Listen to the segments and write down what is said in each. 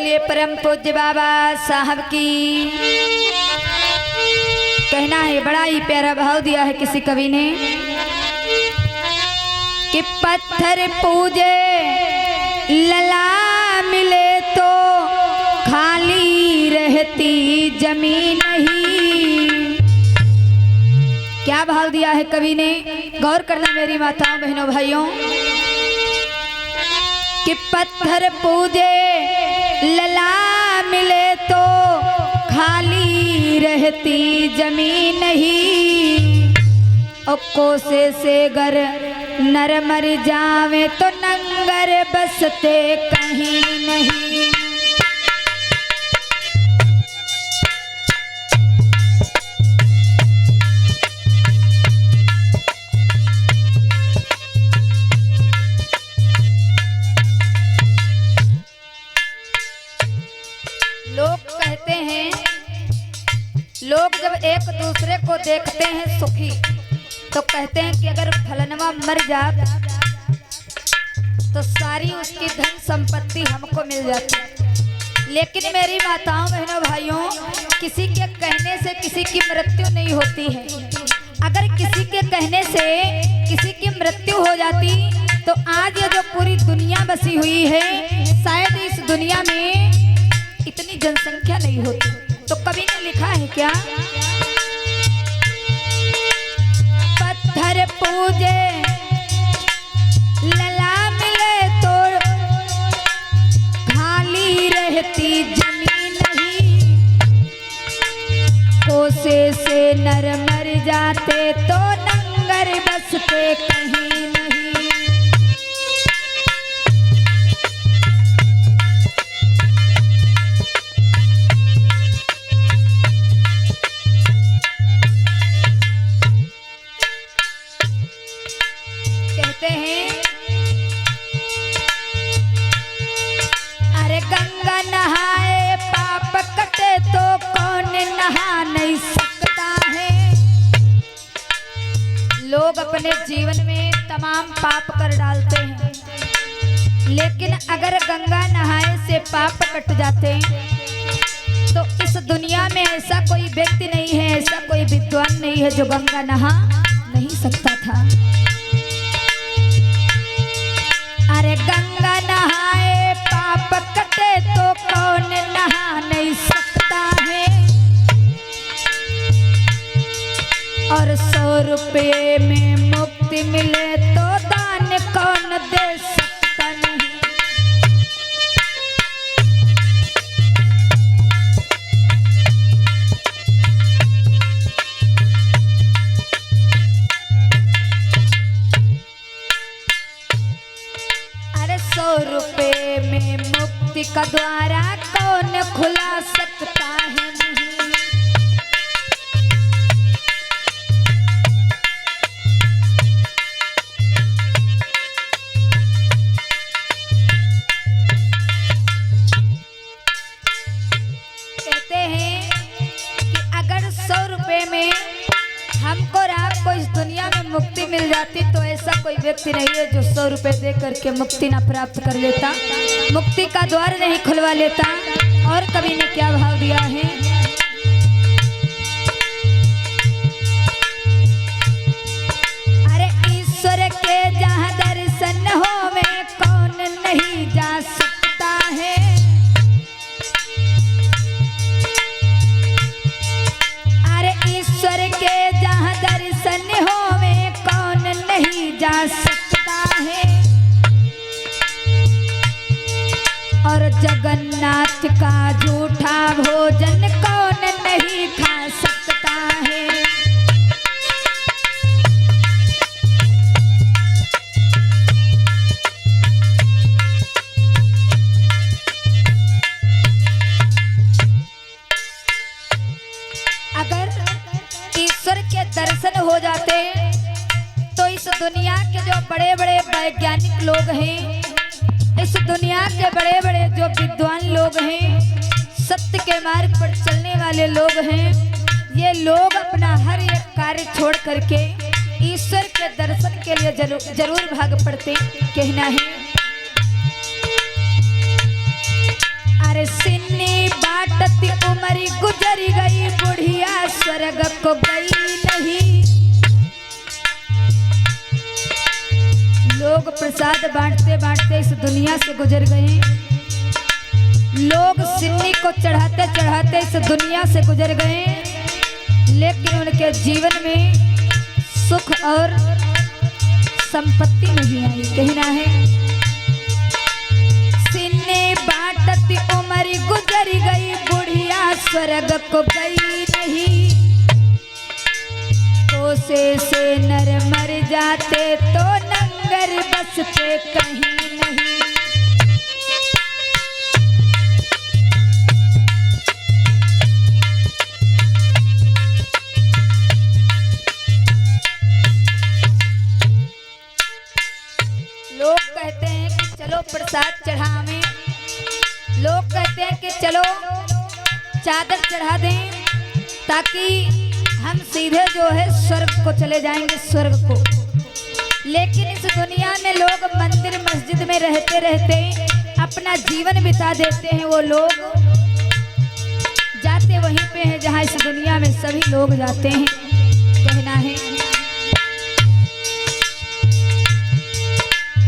बोलिए परम पूज्य बाबा साहब की। कहना है, बड़ा ही प्यारा भाव दिया है किसी कवि ने कि पत्थर पूजे लला मिले तो खाली रहती जमीन ही। क्या भाव दिया है कवि ने, गौर करना मेरी माताओं बहनों भाइयों। कि पत्थर पूजे लला मिले तो खाली रहती जमीन ही। और कोसे से गर नर मर जावे तो नंगर बसते कहीं नहीं। लोग जब एक दूसरे को देखते हैं सुखी तो कहते हैं कि अगर फलनवा मर जात तो सारी उसकी धन संपत्ति हमको मिल जाती। लेकिन मेरी माताओं बहनों भाइयों, किसी के कहने से किसी की मृत्यु नहीं होती है। अगर किसी के कहने से किसी की मृत्यु हो जाती तो आज ये जो पूरी दुनिया बसी हुई है, शायद इस दुनिया में इतनी जनसंख्या नहीं होती। तो कवि ने लिखा है क्या, पत्थर पूजे लला मिले तो खाली रहती जमीन ही। कोसे से नर मर जाते तो नंगर बसते कहीं नहीं। अरे गंगा नहाए पाप कटे तो कौन नहा नहीं सकता है। लोग अपने जीवन में तमाम पाप कर डालते हैं, लेकिन अगर गंगा नहाए से पाप कट जाते तो इस दुनिया में ऐसा कोई व्यक्ति नहीं है, ऐसा कोई विद्वान नहीं है जो गंगा नहा नहीं सकता था। अरे गंगा नहाए पाप कटे तो कौन नहा नहीं सकता है। और 100 रुपये में मुक्ति मिले तो दान कौन दे सकता नहीं। अरे 100 रुपये में मुक्ति का द्वारा कौन खुला सकता है नहीं। कहते हैं कि अगर 100 रुपये में हमको और आपको इस दुनिया में मुक्ति मिल जाती तो ऐसा कोई व्यक्ति नहीं है जो 100 रुपये दे करके मुक्ति ना प्राप्त कर लेता, मुक्ति का द्वार नहीं खुलवा लेता। और कवि ने क्या भाव दिया है, अरे ईश्वर के जहाँ दर्शन होवे कौन नहीं जा सकता है। अरे ईश्वर के जहाँ दर्शन होवे कौन नहीं जा सकता है। और जगन्नाथ का झूठा भोजन कौन नहीं खा सकता है। अगर ईश्वर के दर्शन हो जाते तो इस दुनिया के जो बड़े बड़े वैज्ञानिक लोग हैं, इस दुनिया के बड़े बड़े जो विद्वान लोग हैं, सत्य के मार्ग पर चलने वाले लोग हैं, ये लोग अपना हर एक कार्य छोड़ करके ईश्वर के दर्शन के लिए जरूर भाग पड़ते। कहना है, अरे सिन्नी बाटती उमरी गुजरी गई, बुढ़िया स्वर्ग को गई नहीं। लोग प्रसाद बांटते बांटते इस दुनिया से गुजर गए। लोग सिन्नी को चढ़ाते चढ़ाते इस दुनिया से गुजर गए, लेकिन उनके जीवन में सुख और संपत्ति नहीं आई। कहना है सिन्नी बाटती उमरी गुजरी गई, बुढ़िया स्वर्ग को गई नहीं। कोसे से नर मर जाते तो नंगर बसते कहीं नहीं। लोग कहते हैं कि चलो प्रसाद चढ़ावें, लोग कहते हैं कि चलो चादर चढ़ा दें ताकि हम सीधे जो है स्वर्ग को चले जाएंगे, स्वर्ग को। लेकिन इस दुनिया में लोग मंदिर मस्जिद में रहते रहते अपना जीवन बिता देते हैं। वो लोग जाते वहीं पे हैं जहाँ इस दुनिया में सभी लोग जाते हैं। कहना है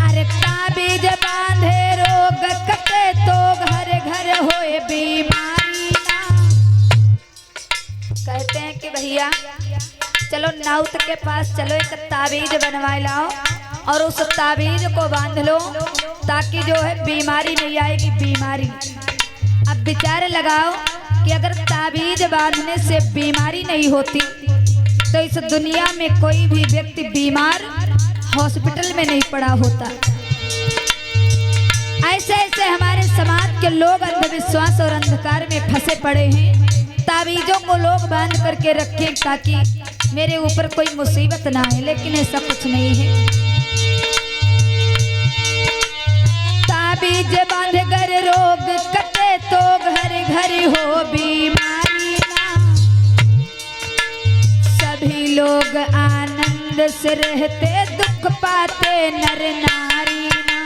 अरे ताबीज बांधे रोग कटे तो घर घर होए बीमारी ना। कहते हैं कि भैया चलो नाउत के पास चलो, एक ताबीज बनवा लाओ और उस ताबीज को बांध लो ताकि जो है बीमारी नहीं आएगी, बीमारी। अब विचार लगाओ कि अगर ताबीज बांधने से बीमारी नहीं होती तो इस दुनिया में कोई भी व्यक्ति बीमार हॉस्पिटल में नहीं पड़ा होता। ऐसे ऐसे हमारे समाज के लोग अंधविश्वास और अंधकार में फंसे पड़े हैं। ताबीजों को लोग बांध करके रखें ताकि मेरे ऊपर कोई मुसीबत ना आए, लेकिन ऐसा कुछ नहीं है। ताबीज बांध कर रोग कटे तो घर घर हो बीमारी ना। सभी लोग आनंद से रहते, दुख पाते नर नारी ना।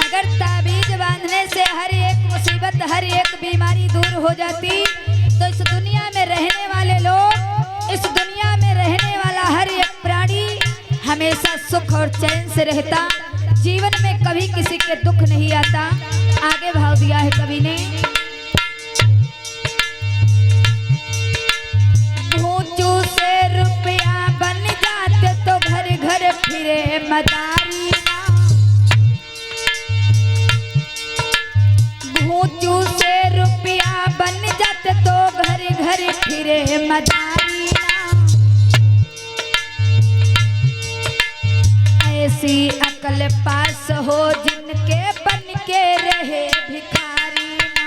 अगर ताबीज बांधने से हर एक मुसीबत, हर एक बीमारी दूर हो जाती तो इस दुनिया में रहने वाले लोग, इस दुनिया में रहने वाला हर एक प्राणी हमेशा सुख और चैन से रहता, जीवन में कभी किसी के दुख नहीं आता। आगे भाव दिया है कवि ने, भूचू से रुपया बन जाते तो घर घर फिरे मदारी ना। भूचू से रुपया बन जाते तो घर घर फिरे मदारी ना। ऐसी अकल पास हो जिनके बन के रहे भिखारी ना।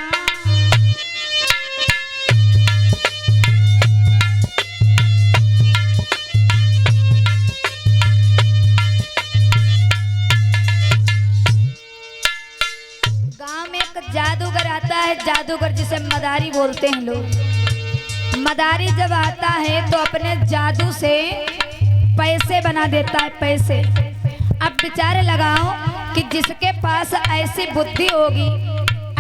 गांव में एक जादूगर आता है, जादूगर जिसे मदारी बोलते हैं लोग। मदारी जब आता है तो अपने जादू से पैसे बना देता है, पैसे। अब विचार लगाओ कि जिसके पास ऐसी बुद्धि होगी,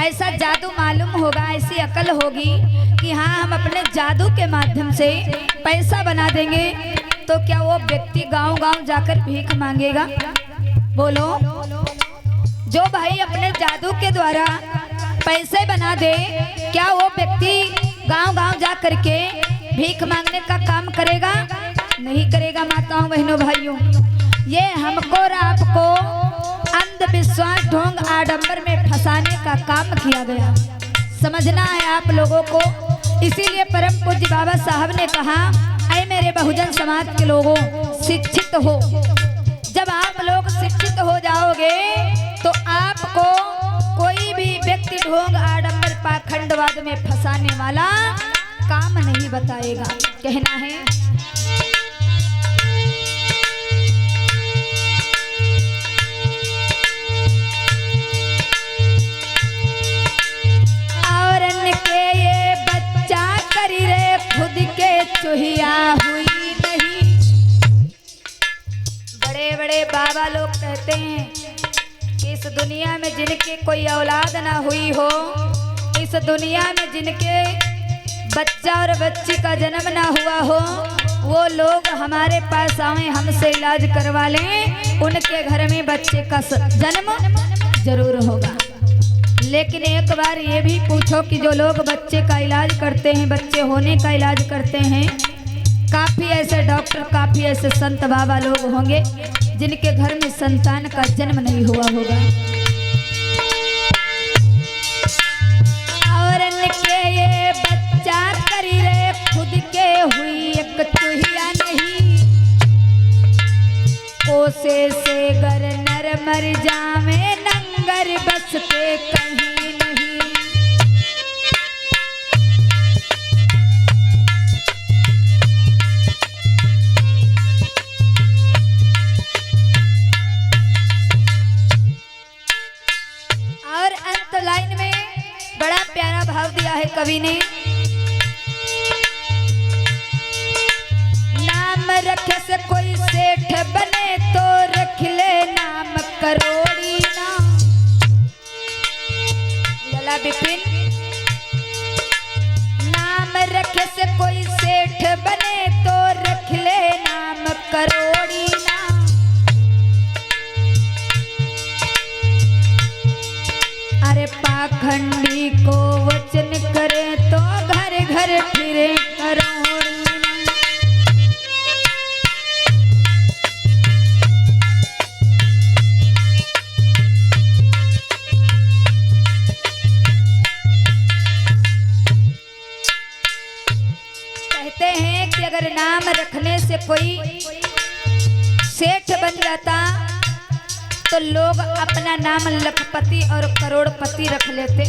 ऐसा जादू मालूम होगा, ऐसी अकल होगी कि हाँ हम अपने जादू के माध्यम से पैसा बना देंगे, तो क्या वो व्यक्ति गांव-गांव जाकर भीख मांगेगा? बोलो। जो भाई अपने जादू के द्वारा पैसे बना दे, क्या वो व्यक्ति गांव-गांव जा करके भीख मांगने का काम करेगा? नहीं करेगा। माताओं बहनों भाइयों, ये हमको और आपको अंधविश्वास ढोंग आडंबर में फंसाने का काम किया गया, समझना है आप लोगों को। इसीलिए परम पूज्य बाबा साहब ने कहा, ऐ मेरे बहुजन समाज के लोगों, शिक्षित हो। जब आप लोग शिक्षित हो जाओगे तो आपको कोई भी व्यक्ति ढोंग आडंबर पाखंडवाद में फंसाने वाला काम नहीं बताएगा। कहना है बाबा लोग कहते हैं कि इस दुनिया में जिनके कोई औलाद ना हुई हो, इस दुनिया में जिनके बच्चा और बच्ची का जन्म ना हुआ हो, वो लोग हमारे पास आए, हमसे इलाज करवा लें, उनके घर में बच्चे का जन्म जरूर होगा। लेकिन एक बार ये भी पूछो कि जो लोग बच्चे का इलाज करते हैं, बच्चे होने का इलाज करते हैं, काफ़ी ऐसे डॉक्टर, काफ़ी ऐसे संत बाबा लोग होंगे जिनके घर में संतान का जन्म नहीं हुआ होगा। और इनके ये बच्चा करी रे खुद के हुई एक चूहिया नहीं, कोसे से गर नर मर जावे नंगर बस के कहीं नहीं। और अंत लाइन में बड़ा प्यारा भाव दिया है कवि ने, नाम रखे से कोई सेठ बने तो रख ले नाम करोड़ी ना। लला बिपिन, नाम रखे से कोई सेठ बने तो रख ले नाम करोड़ी ना। अरे पाखंडी को वचन करे तो घर घर फिरे करोड़ी ना। कहते हैं कि अगर नाम रखने से कोई सेठ बन जाता तो लोग अपना नाम लखपति और करोड़पति रख लेते,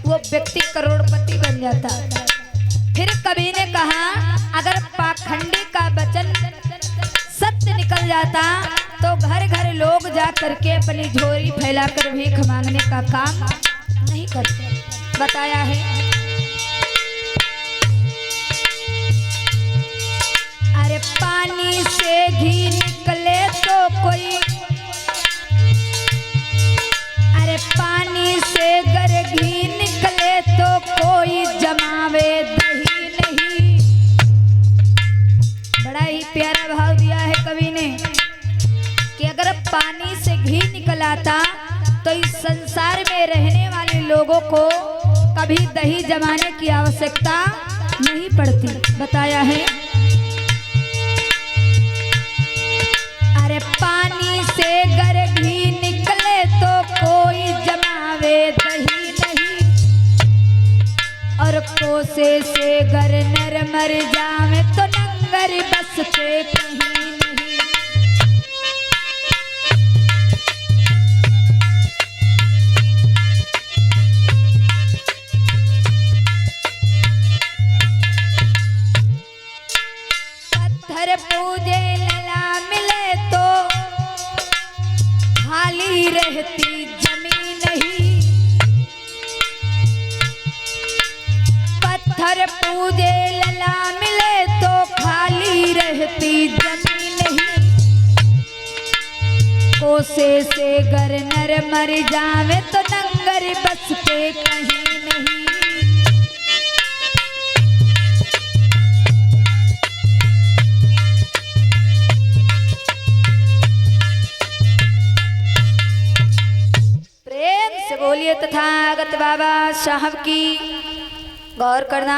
वो व्यक्ति करोड़पति बन जाता। फिर कवि ने कहा अगर पाखंडी का वचन सत्य निकल जाता तो घर घर लोग जा करके अपनी झोली फैलाकर भीख मांगने का काम नहीं करते। बताया है अरे पानी से घी निकले तो कोई, अरे पानी से गर घी निकले तो कोई जमावे दही नहीं। बड़ा ही प्यारा भाव दिया है कवि ने कि अगर पानी से घी निकल आता तो इस संसार में रहने वाले लोगों को कभी दही जमाने की आवश्यकता नहीं पड़ती। बताया है अरे पानी से गर घी निकले तो कोई जमावे दही नहीं, और कोसे से गर नर मर जावे तो नंगर बस के कहीं नहीं। पत्थर पूजे लला मिले तो खाली रहती जमीन नहीं, पत्थर पूजे लला मिले तो खाली रहती जमीन नहीं, कोसे से गर नर मर जावे तो नंगर बस के कहीं नहीं। बोलिए तथागत बाबा साहब की। गौर करना।